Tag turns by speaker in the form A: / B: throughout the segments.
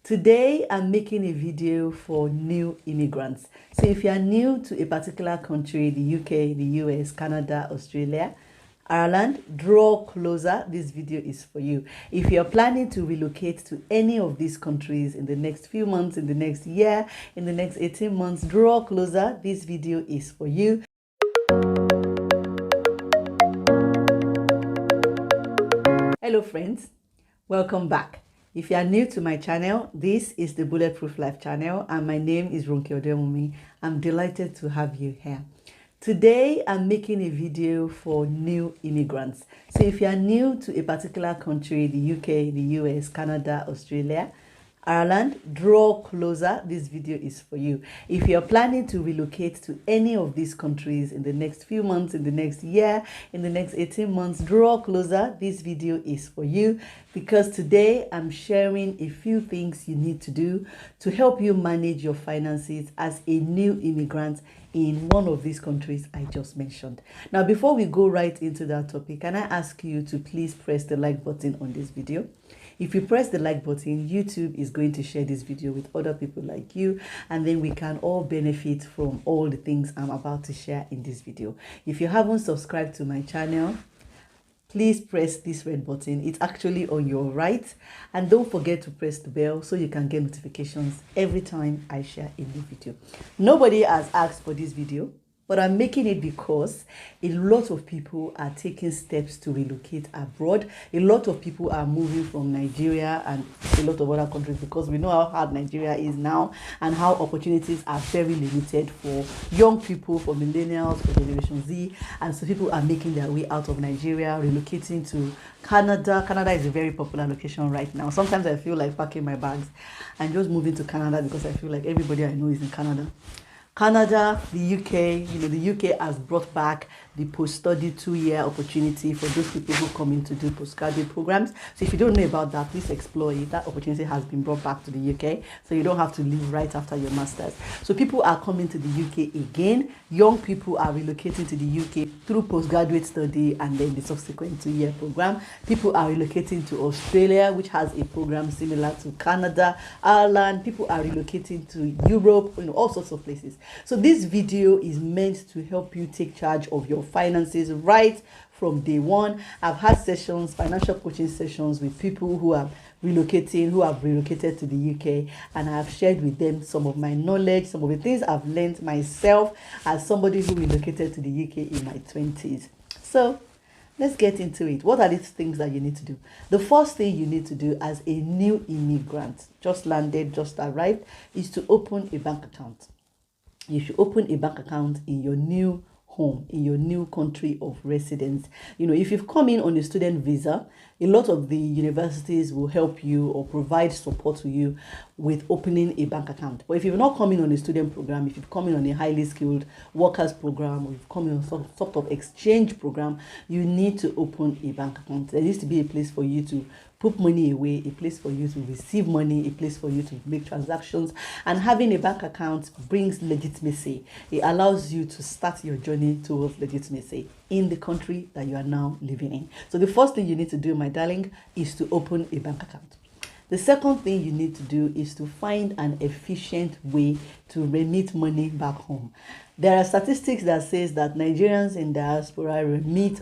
A: Today, I'm making a video for new immigrants. So if you are new to a particular country, the UK, the US, Canada, Australia, Ireland, draw closer. This video is for you. If you're planning to relocate to any of these countries in the next few months, in the next year, in the next 18 months, draw closer. This video is for you. Hello friends, welcome back. If you are new to my channel, this is the Bulletproof Life channel and my name is Ronke Odemumi. I'm delighted to have you here. Today, I'm making a video for new immigrants. So if you are new to a particular country, the UK, the US, Canada, Australia, Ireland, draw closer. This video is for you. If you're planning to relocate to any of these countries in the next few months, in the next year, in the next 18 months, draw closer. This video is for you because today I'm sharing a few things you need to do to help you manage your finances as a new immigrant in one of these countries I just mentioned. Now, before we go right into that topic, can I ask you to please press the like button on this video? If you press the like button, YouTube is going to share this video with other people like you, and then we can all benefit from all the things I'm about to share in this video. If you haven't subscribed to my channel, please press this red button. It's actually on your right, and don't forget to press the bell so you can get notifications every time I share a new video. Nobody has asked for this video, but I'm making it because a lot of people are taking steps to relocate abroad. A lot of people are moving from Nigeria and a lot of other countries because we know how hard Nigeria is now and how opportunities are very limited for young people, for millennials, for Generation Z. And so people are making their way out of Nigeria, relocating to Canada. Canada is a very popular location right now. Sometimes I feel like packing my bags and just moving to Canada because I feel like everybody I know is in Canada. Canada, the UK, the UK has brought back the post-study 2-year opportunity for those people who come in to do postgraduate programs. So if you don't know about that, please explore it. That opportunity has been brought back to the UK, so you don't have to leave right after your master's. So people are coming to the UK again. Young people are relocating to the UK through postgraduate study and then the subsequent 2-year program. People are relocating to Australia, which has a program similar to Canada, Ireland. People are relocating to Europe, all sorts of places. So this video is meant to help you take charge of your finances right from day one. I've had sessions, financial coaching sessions with people who are relocating, who have relocated to the UK, and I have shared with them some of my knowledge, some of the things I've learned myself as somebody who relocated to the UK in my 20s. So let's get into it. What are these things that you need to do? The first thing you need to do as a new immigrant, just landed, just arrived, is to open a bank account. You should open a bank account in your new home, in your new country of residence. If you've come in on a student visa, a lot of the universities will help you or provide support to you with opening a bank account. But if you've not come in on a student program, if you've come in on a highly skilled workers program, or you've come in on some sort of exchange program, you need to open a bank account. There needs to be a place for you to put money away, a place for you to receive money, a place for you to make transactions. And having a bank account brings legitimacy. It allows you to start your journey towards legitimacy in the country that you are now living in. So the first thing you need to do, my darling, is to open a bank account. The second thing you need to do is to find an efficient way to remit money back home. There are statistics that says that Nigerians in diaspora remit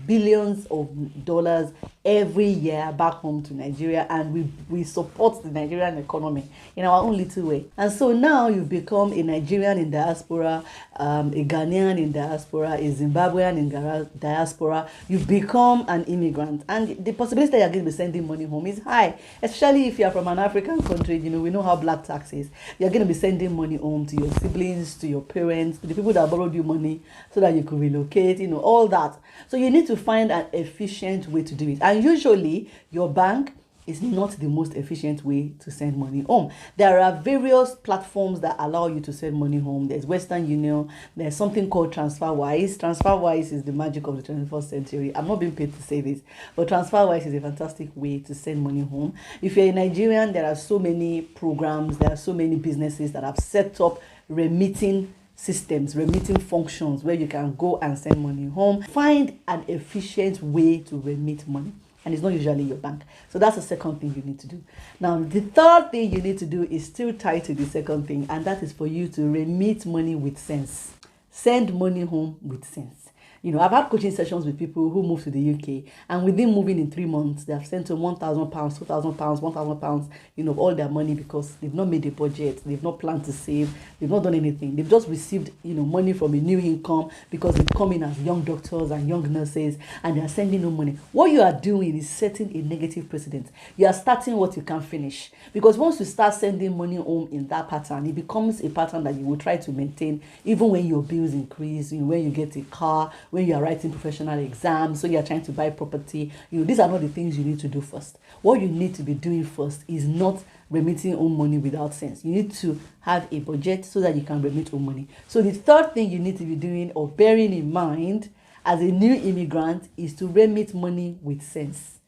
A: billions of dollars every year back home to Nigeria, and we support the Nigerian economy in our own little way. And so now you've become a Nigerian in diaspora, a Ghanaian in diaspora, a Zimbabwean in diaspora. You've become an immigrant, and the possibility that you're going to be sending money home is high, especially if you're from an African country. We know how black tax is. You're going to be sending money home to your siblings, to your parents, to the people that borrowed you money so that you could relocate, all that. So you need to find an efficient way to do it. And usually your bank is not the most efficient way to send money home. There are various platforms that allow you to send money home. There's Western Union. There's something called TransferWise. TransferWise is the magic of the 21st century. I'm not being paid to say this, but TransferWise is a fantastic way to send money home. If you're a Nigerian, there are so many programs, there are so many businesses that have set up remitting systems, remitting functions where you can go and send money home. Find an efficient way to remit money. and it's not usually your bank. So that's the second thing you need to do. Now, the third thing you need to do is still tied to the second thing, and that is for you to remit money with sense. Send money home with sense. I've had coaching sessions with people who moved to the UK, and within moving in 3 months, they have sent to £1,000, £2,000, £1,000, all their money, because they've not made a budget, they've not planned to save, they've not done anything. They've just received, money from a new income because they've come in as young doctors and young nurses, and they are sending no money. What you are doing is setting a negative precedent. You are starting what you can't finish, because once you start sending money home in that pattern, it becomes a pattern that you will try to maintain even when your bills increase, when you get a car, when you are writing professional exams, so you are trying to buy property. These are not the things you need to do first. What you need to be doing first is not remitting home money without sense. You need to have a budget so that you can remit home money. So the third thing you need to be doing or bearing in mind as a new immigrant is to remit money with sense.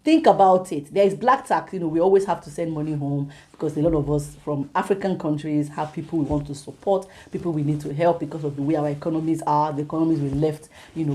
A: Think about it. There is black tax. We always have to send money home because a lot of us from African countries have people we want to support, people we need to help because of the way our economies are, the economies we left,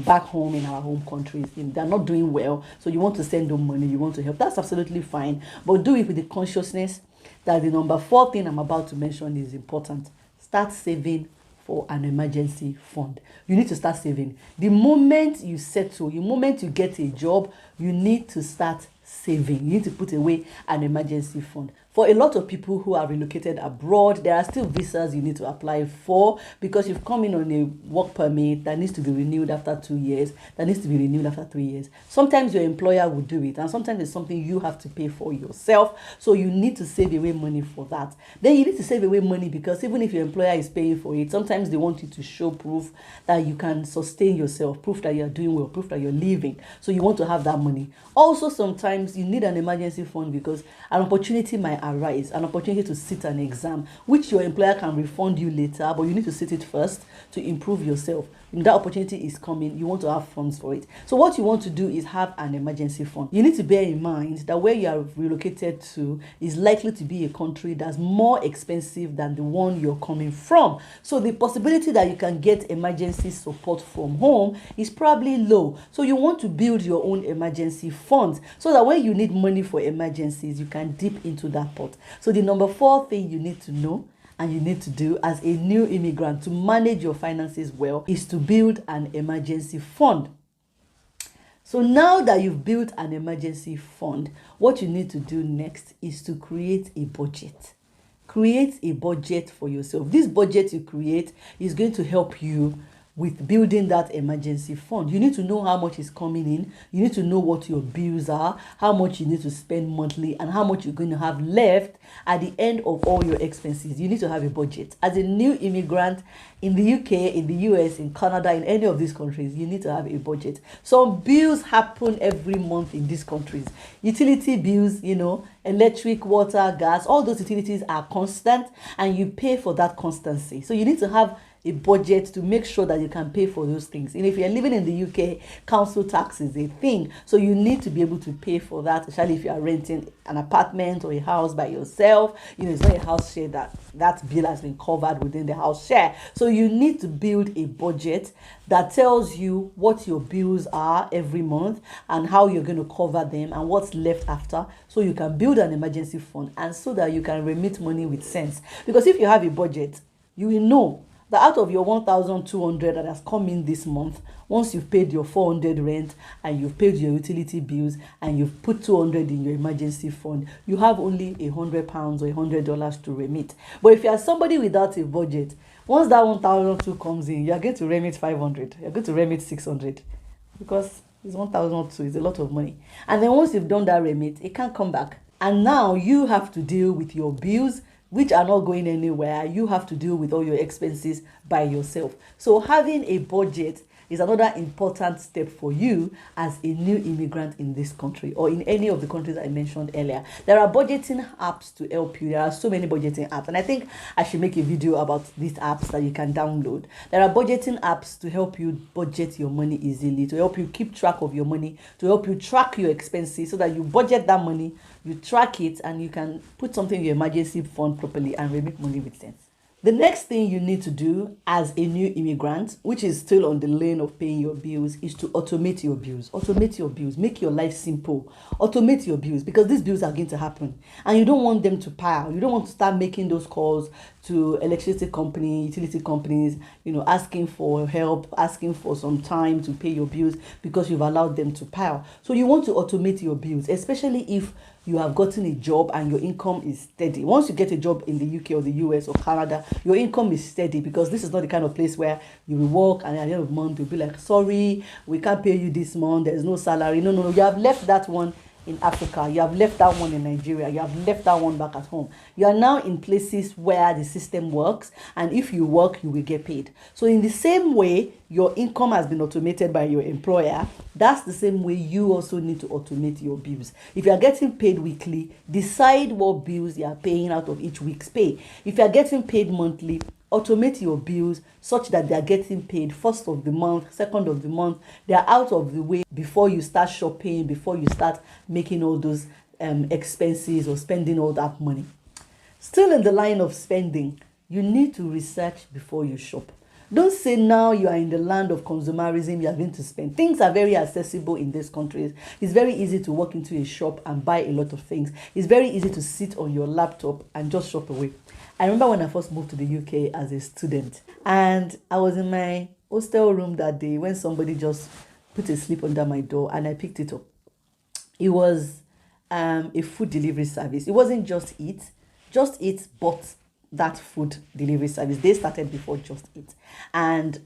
A: back home in our home countries. They're not doing well. So you want to send them money, you want to help. That's absolutely fine. But do it with the consciousness that the number 4 thing I'm about to mention is important. Start saving for an emergency fund. You need to start saving. The moment you settle, the moment you get a job, you need to start saving. You need to put away an emergency fund. For a lot of people who are relocated abroad, there are still visas you need to apply for because you've come in on a work permit that needs to be renewed after 2 years, that needs to be renewed after 3 years. Sometimes your employer will do it, and sometimes it's something you have to pay for yourself. So you need to save away money for that. Then you need to save away money because even if your employer is paying for it, sometimes they want you to show proof that you can sustain yourself, proof that you're doing well, proof that you're living. So you want to have that money. Also, sometimes you need an emergency fund because an opportunity might arise, an opportunity to sit an exam, which your employer can refund you later, but you need to sit it first to improve yourself. When that opportunity is coming, you want to have funds for it. So what you want to do is have an emergency fund. You need to bear in mind that where you are relocated to is likely to be a country that's more expensive than the one you're coming from. So the possibility that you can get emergency support from home is probably low. So you want to build your own emergency funds so that when you need money for emergencies, you can dip into that pot. So the number 4 thing you need to know and you need to do as a new immigrant to manage your finances well is to build an emergency fund. So now that you've built an emergency fund, what you need to do next is to create a budget. Create a budget for yourself. This budget you create is going to help you with building that emergency fund. You need to know how much is coming in. You need to know what your bills are, how much you need to spend monthly, and how much you're going to have left at the end of all your expenses. You need to have a budget. As a new immigrant in the UK, in the US, in Canada, in any of these countries, you need to have a budget. Some bills happen every month in these countries. Utility bills, electric, water, gas, all those utilities are constant and you pay for that constancy. So you need to have a budget to make sure that you can pay for those things. And if you're living in the UK, council tax is a thing. So you need to be able to pay for that, especially if you are renting an apartment or a house by yourself. It's not a house share that bill has been covered within the house share. So you need to build a budget that tells you what your bills are every month and how you're going to cover them and what's left after, so you can build an emergency fund and so that you can remit money with sense. Because if you have a budget, you will know that out of your 1,200 that has come in this month, once you've paid your 400 rent and you've paid your utility bills and you've put 200 in your emergency fund, you have only £100 or $100 to remit. But if you are somebody without a budget, once that 1,002 comes in, you are going to remit 500. You're going to remit 600 because it's 1,002. It's a lot of money. And then once you've done that remit, it can't come back. And now you have to deal with your bills, which are not going anywhere. You have to deal with all your expenses by yourself. So having a budget is another important step for you as a new immigrant in this country or in any of the countries I mentioned earlier. There are budgeting apps to help you. There are so many budgeting apps, and I think I should make a video about these apps that you can download. There are budgeting apps to help you budget your money easily, to help you keep track of your money, to help you track your expenses so that you budget that money, you track it, and you can put something in your emergency fund properly and remit money with sense. The next thing you need to do as a new immigrant, which is still on the lane of paying your bills, is to automate your bills. Automate your bills. Make your life simple. Automate your bills because these bills are going to happen. And you don't want them to pile. You don't want to start making those calls to electricity company, utility companies, asking for help, asking for some time to pay your bills because you've allowed them to pile. So you want to automate your bills, especially if you have gotten a job and your income is steady. Once you get a job in the UK or the US or Canada, your income is steady because this is not the kind of place where you will work and at the end of the month you'll be like, sorry, we can't pay you this month, there's no salary. No, you have left that one in Africa, you have left that one in Nigeria, you have left that one back at home. You are now in places where the system works, and if you work, you will get paid. So in the same way your income has been automated by your employer, that's the same way you also need to automate your bills. If you are getting paid weekly, decide what bills you are paying out of each week's pay. If you are getting paid monthly, automate your bills such that they are getting paid first of the month, second of the month. They are out of the way before you start shopping, before you start making all those expenses or spending all that money. Still in the line of spending, you need to research before you shop. Don't say now you are in the land of consumerism, you are going to spend. Things are very accessible in these countries. It's very easy to walk into a shop and buy a lot of things. It's very easy to sit on your laptop and just shop away. I remember when I first moved to the UK as a student, and I was in my hostel room that day when somebody just put a slip under my door and I picked it up. It was a food delivery service. It wasn't Just Eat. Just Eat bought that food delivery service. They started before Just Eat, and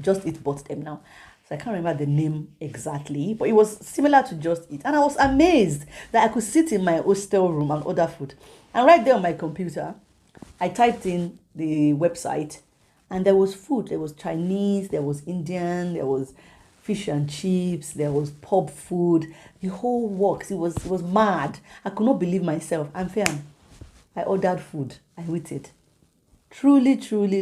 A: Just Eat bought them now. So I can't remember the name exactly, but it was similar to Just Eat. And I was amazed that I could sit in my hostel room and order food. And right there on my computer, I typed in the website and there was food. There was Chinese, there was Indian, there was fish and chips, there was pub food, the whole works. It was mad. I could not believe myself. I'm fair. I ordered food. I waited. Truly,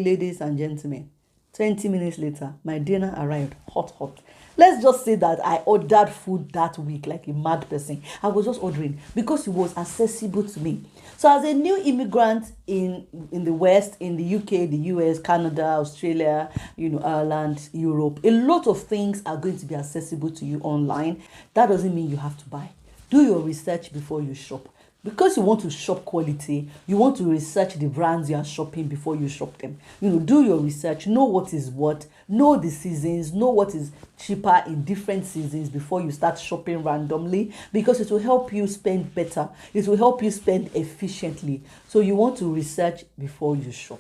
A: ladies and gentlemen, 20 minutes later, my dinner arrived hot. Let's just say that I ordered food that week like a mad person. I was just ordering because it was accessible to me. So as a new immigrant in the West, in the UK, the US, Canada, Australia, Ireland, Europe, a lot of things are going to be accessible to you online. That doesn't mean you have to buy. Do your research before you shop. Because you want to shop quality, you want to research the brands you are shopping before you shop them. Do your research, know what is what, know the seasons, know what is cheaper in different seasons before you start shopping randomly, because it will help you spend better. It will help you spend efficiently. So you want to research before you shop.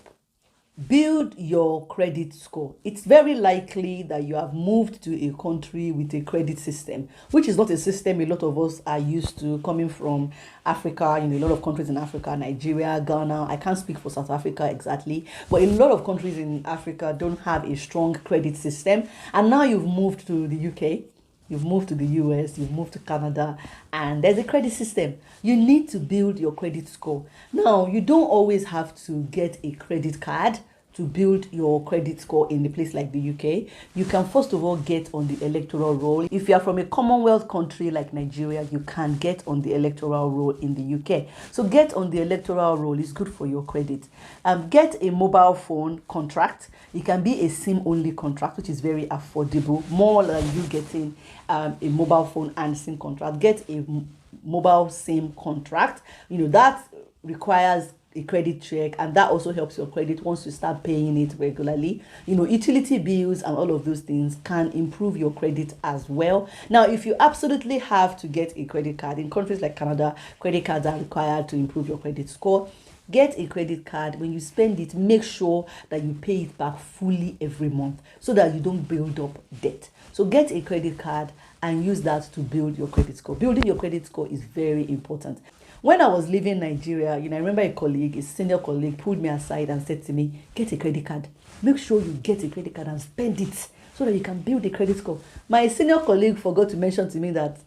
A: Build your credit score. It's very likely that you have moved to a country with a credit system, which is not a system a lot of us are used to coming from Africa. A lot of countries in Africa, Nigeria, Ghana. I can't speak for South Africa exactly, but a lot of countries in Africa don't have a strong credit system. And now you've moved to the UK. You've moved to the US, you've moved to Canada, and there's a credit system. You need to build your credit score. Now, you don't always have to get a credit card to build your credit score in a place like the UK. You can first of all get on the electoral roll. If you are from a Commonwealth country like Nigeria, you can get on the electoral roll in the UK. So get on the electoral roll. It's good for your credit. Get a mobile phone contract. It can be a SIM-only contract, which is very affordable, more than you getting a mobile phone and SIM contract. Get a mobile SIM contract. That requires a credit check, and that also helps your credit once you start paying it regularly. Utility bills and all of those things can improve your credit as well. Now, if you absolutely have to get a credit card, in countries like Canada, credit cards are required to improve your credit score. Get a credit card. When you spend it, make sure that you pay it back fully every month so that you don't build up debt. So get a credit card and use that to build your credit score. Building your credit score is very important. When I was leaving Nigeria, I remember a senior colleague pulled me aside and said to me, get a credit card. Make sure you get a credit card and spend it so that you can build a credit score. My senior colleague forgot to mention to me that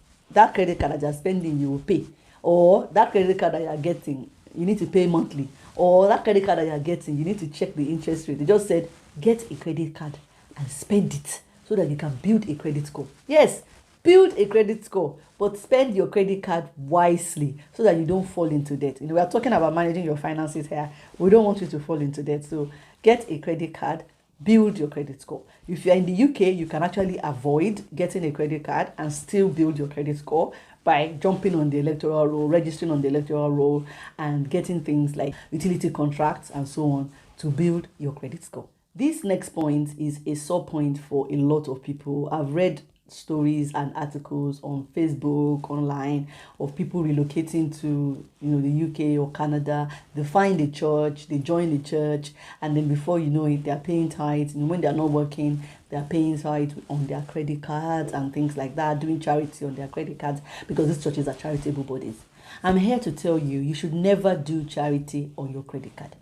A: credit card that you're spending, you will pay. Or that credit card that you're getting, you need to pay monthly. Or that credit card that you're getting, you need to check the interest rate. They just said, get a credit card and spend it so that you can build a credit score. Yes, Build a credit score, but spend your credit card wisely so that you don't fall into debt. We are talking about managing your finances here. We don't want you to fall into debt. So get a credit card, build your credit score. If you're in the UK, you can actually avoid getting a credit card and still build your credit score by jumping on the electoral roll, registering on the electoral roll, and getting things like utility contracts and so on to build your credit score. This next point is a sore point for a lot of people. I've read stories and articles on Facebook, online, of people relocating to the UK or Canada. They find a church, they join the church, and then before you know it, they're paying tithes. And when they're not working, they're paying tithes on their credit cards and things like that, doing charity on their credit cards, because these churches are charitable bodies. I'm here to tell you, you should never do charity on your credit card.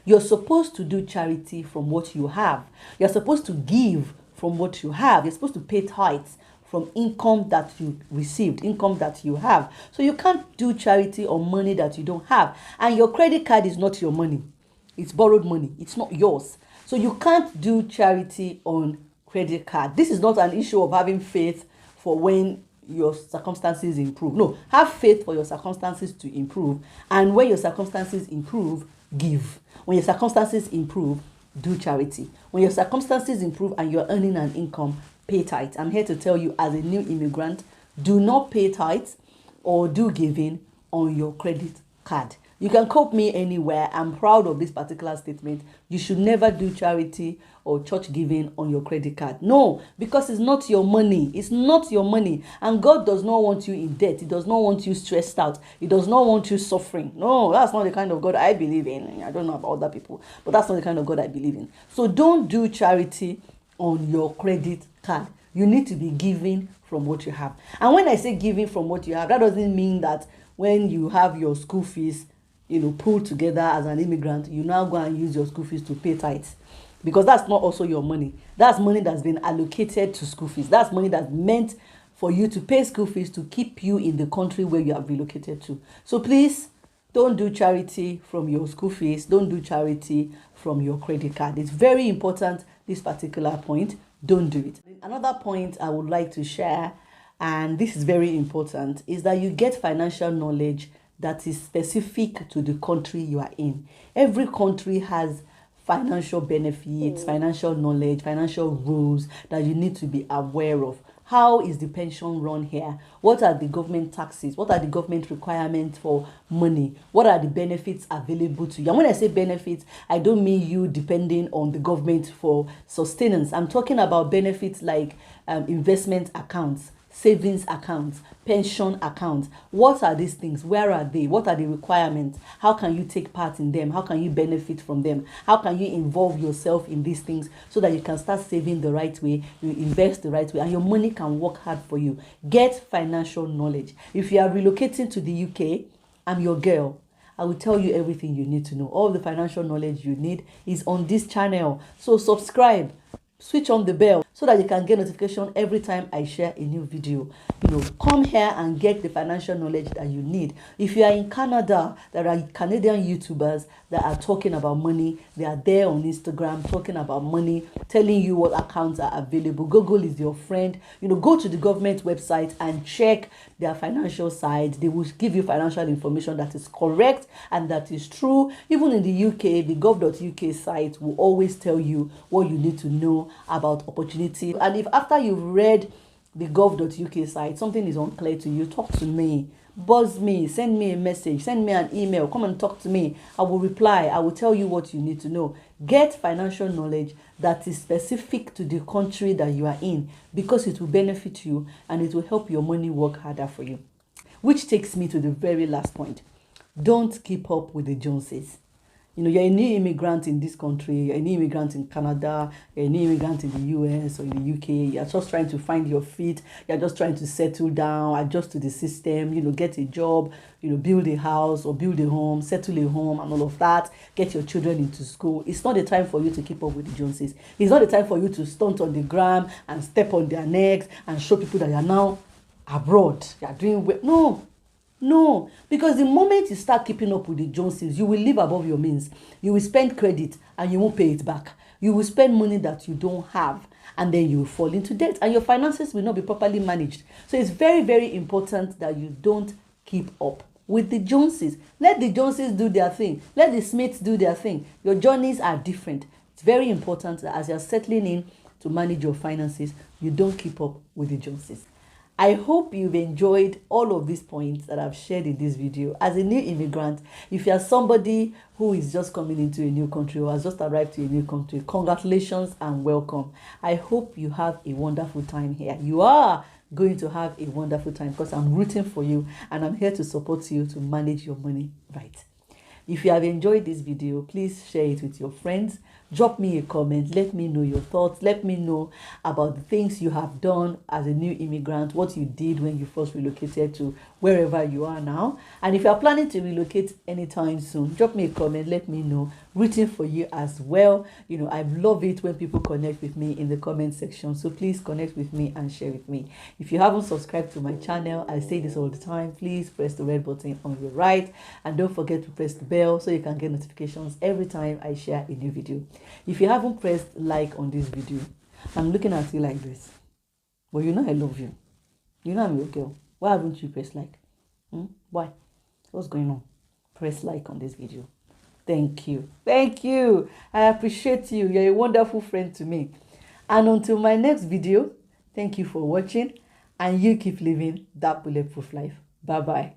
A: You're supposed to do charity from what you have. You're supposed to give from what you have. You're supposed to pay tithes from income that you received, income that you have. So you can't do charity on money that you don't have. And your credit card is not your money. It's borrowed money. It's not yours. So you can't do charity on credit card. This is not an issue of having faith for when your circumstances improve. No, have faith for your circumstances to improve. And when your circumstances improve, give. When your circumstances improve, do charity. When your circumstances improve and you're earning an income, pay tithes. I'm here to tell you, as a new immigrant, do not pay tithes or do giving on your credit card. You can quote me anywhere. I'm proud of this particular statement. You should never do charity or church giving on your credit card. No, because it's not your money. It's not your money. And God does not want you in debt. He does not want you stressed out. He does not want you suffering. No, that's not the kind of God I believe in. I don't know about other people, but that's not the kind of God I believe in. So don't do charity on your credit card. You need to be giving from what you have. And when I say giving from what you have, that doesn't mean that when you have your school fees pulled together as an immigrant, you now go and use your school fees to pay tithes, because that's not also your money. That's money that's been allocated to school fees. That's money that's meant for you to pay school fees to keep you in the country where you have relocated to. So please don't do charity from your school fees. Don't do charity from your credit card. It's very important, this particular point. Don't do it. Another point I would like to share, and this is very important, is that you get financial knowledge that is specific to the country you are in. Every country has financial benefits, financial knowledge, financial rules that you need to be aware of. How is the pension run here? What are the government taxes? What are the government requirements for money? What are the benefits available to you? And when I say benefits, I don't mean you depending on the government for sustenance. I'm talking about benefits like investment accounts, savings accounts, pension accounts. What are these things? Where are they? What are the requirements? How can you take part in them? How can you benefit from them? How can you involve yourself in these things so that you can start saving the right way, you invest the right way, and your money can work hard for you? Get financial knowledge. If you are relocating to the UK, I'm your girl. I will tell you everything you need to know. All the financial knowledge you need is on this channel. So subscribe, switch on the bell so that you can get notification every time I share a new video. Come here and get the financial knowledge that you need. If you are in Canada, there are Canadian YouTubers that are talking about money. They are there on Instagram talking about money, telling you what accounts are available. Google is your friend. Go to the government website and check their financial side. They will give you financial information that is correct and that is true. Even in the UK, the gov.uk site will always tell you what you need to know about opportunity. And if after you've read the gov.uk site, something is unclear to you, talk to me, buzz me, send me a message, send me an email, come and talk to me. I will reply. I will tell you what you need to know. Get financial knowledge that is specific to the country that you are in, because it will benefit you and it will help your money work harder for you. Which takes me to the very last point. Don't keep up with the Joneses. You're a new immigrant in this country, you're a new immigrant in Canada, you're a new immigrant in the US or in the UK. You're just trying to find your feet. You're just trying to settle down, adjust to the system, get a job, build a house or build a home, settle a home and all of that. Get your children into school. It's not the time for you to keep up with the Joneses. It's not the time for you to stunt on the gram and step on their necks and show people that you're now abroad. You're doing well. No. No, because the moment you start keeping up with the Joneses, you will live above your means. You will spend credit and you won't pay it back. You will spend money that you don't have, and then you will fall into debt and your finances will not be properly managed. So it's very, very important that you don't keep up with the Joneses. Let the Joneses do their thing. Let the Smiths do their thing. Your journeys are different. It's very important that as you're settling in to manage your finances, you don't keep up with the Joneses. I hope you've enjoyed all of these points that I've shared in this video. As a new immigrant, if you are somebody who is just coming into a new country or has just arrived to a new country, congratulations and welcome. I hope you have a wonderful time here. You are going to have a wonderful time because I'm rooting for you and I'm here to support you to manage your money right. If you have enjoyed this video, please share it with your friends. Drop me a comment. Let me know your thoughts. Let me know about the things you have done as a new immigrant, what you did when you first relocated to wherever you are now. And if you are planning to relocate anytime soon, drop me a comment. Let me know. Rooting for you as well. You know, I love it when people connect with me in the comment section. So please connect with me and share with me. If you haven't subscribed to my channel, I say this all the time, please press the red button on your right. And don't forget to press the bell so you can get notifications every time I share a new video. If you haven't pressed like on this video, I'm looking at you like this. But you know I love you. You know I'm your girl. Why haven't you pressed like? Why? What's going on? Press like on this video. Thank you. Thank you. I appreciate you. You're a wonderful friend to me. And until my next video, thank you for watching. And you keep living that bulletproof life. Bye-bye.